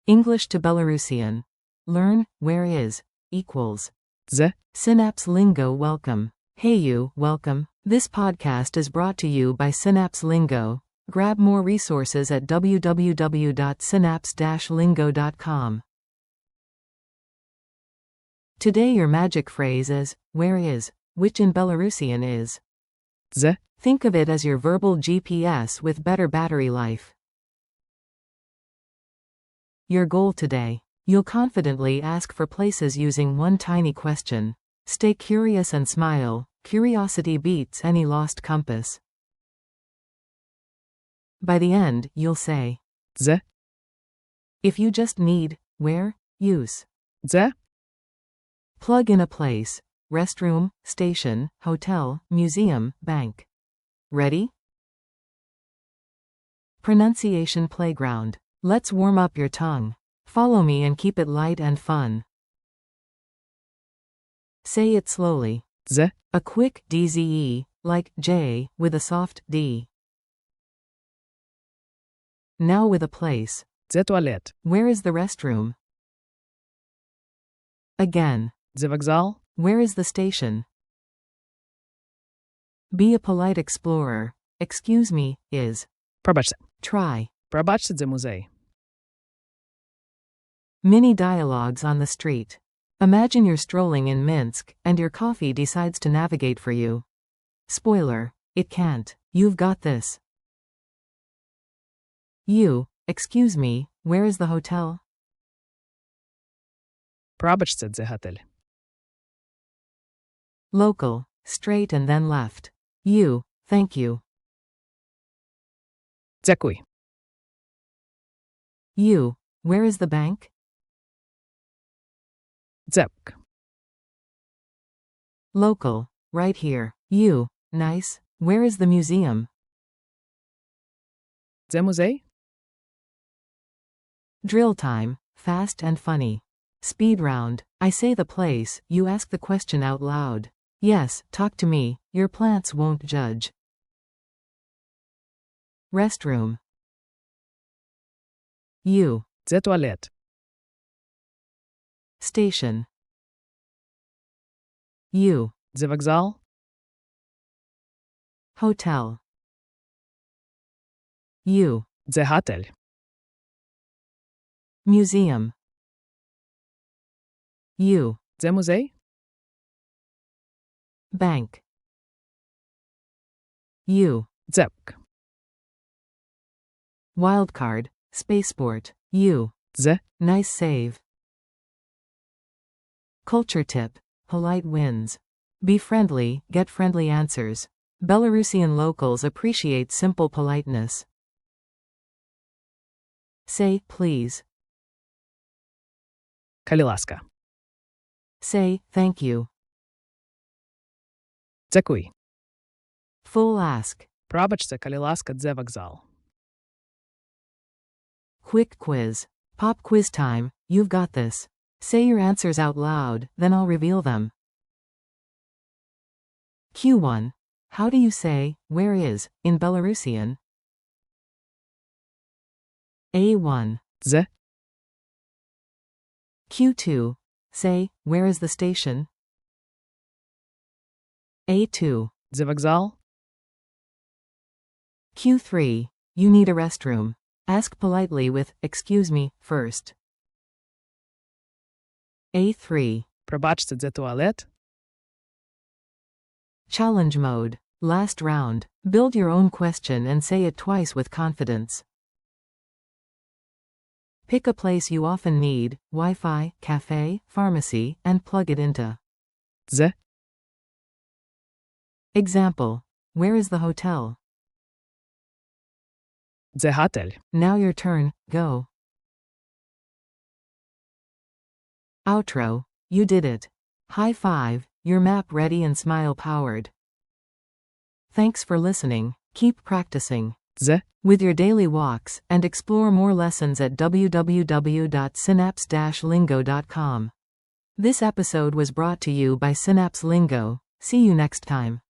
English to Belarusian. Learn, where is, equals. Dze. Synapse Lingo welcome. Hey you, welcome. This podcast is brought to you by Synapse Lingo. Grab more resources at www.synapse-lingo.com. Today your magic phrase is, where is, which in Belarusian is. Dze. Think of it as your verbal GPS with better battery life. Your goal today. You'll confidently ask for places using one tiny question. Stay curious and smile. Curiosity beats any lost compass. By the end, you'll say, Dze. if you just need, where, use. Dze. Plug in a place. Restroom, station, hotel, museum, bank. Ready? Pronunciation playground. Let's warm up your tongue. Follow me and keep it light and fun. Say it slowly. Dze. A quick DZE, like J, with a soft D. Now with a place. Dze туалет. Where is the restroom? Again. Dze вокзал. Where is the station? Be a polite explorer. Excuse me, is. Пробачте. Try. Пробачте, дзе музей. Mini dialogues on the street. Imagine you're strolling in Minsk, and your coffee decides to navigate for you. Spoiler, it can't. You've got this. You, excuse me, where is the hotel? Пробачте, дзе готель. Local, straight and then left. You, thank you. Дякуй. You, where is the bank? Дзек. Local, right here. You, nice, where is the museum? Дзе музей? Drill time, fast and funny. Speed round. I say the place, you ask the question out loud. Yes, talk to me, your plants won't judge. Restroom. You. Дзе туалет. Station. You. Дзе вокзал. Hotel. You. Дзе готель. Museum. You. Дзе музей? Bank. You. Дзек. Wildcard. Spaceport. You. Dze. Nice save. Culture tip. Polite wins. Be friendly, get friendly answers. Belarusian locals appreciate simple politeness. Say, please. Калі ласка. Say, thank you. Дзякуй. Full ask. Пробачте, калі ласка, дзе вокзал. Quick quiz. Pop quiz time, you've got this. Say your answers out loud, then I'll reveal them. Q1. How do you say, where is, in Belarusian? A1. Dze. Q2. Say, where is the station? A2. Дзе вокзал. Q3. You need a restroom. Ask politely with, excuse me, first. A3. Пробачте, дзе туалет. Challenge mode. Last round. Build your own question and say it twice with confidence. Pick a place you often need, Wi-Fi, cafe, pharmacy, and plug it into. Dze. Example. Where is the hotel? Dze готель. Now your turn, go. Outro. You did it. High five, your map ready and smile powered. Thanks for listening. Keep practicing. Dze. With your daily walks, and explore more lessons at www.synapse-lingo.com. This episode was brought to you by Synapse Lingo. See you next time.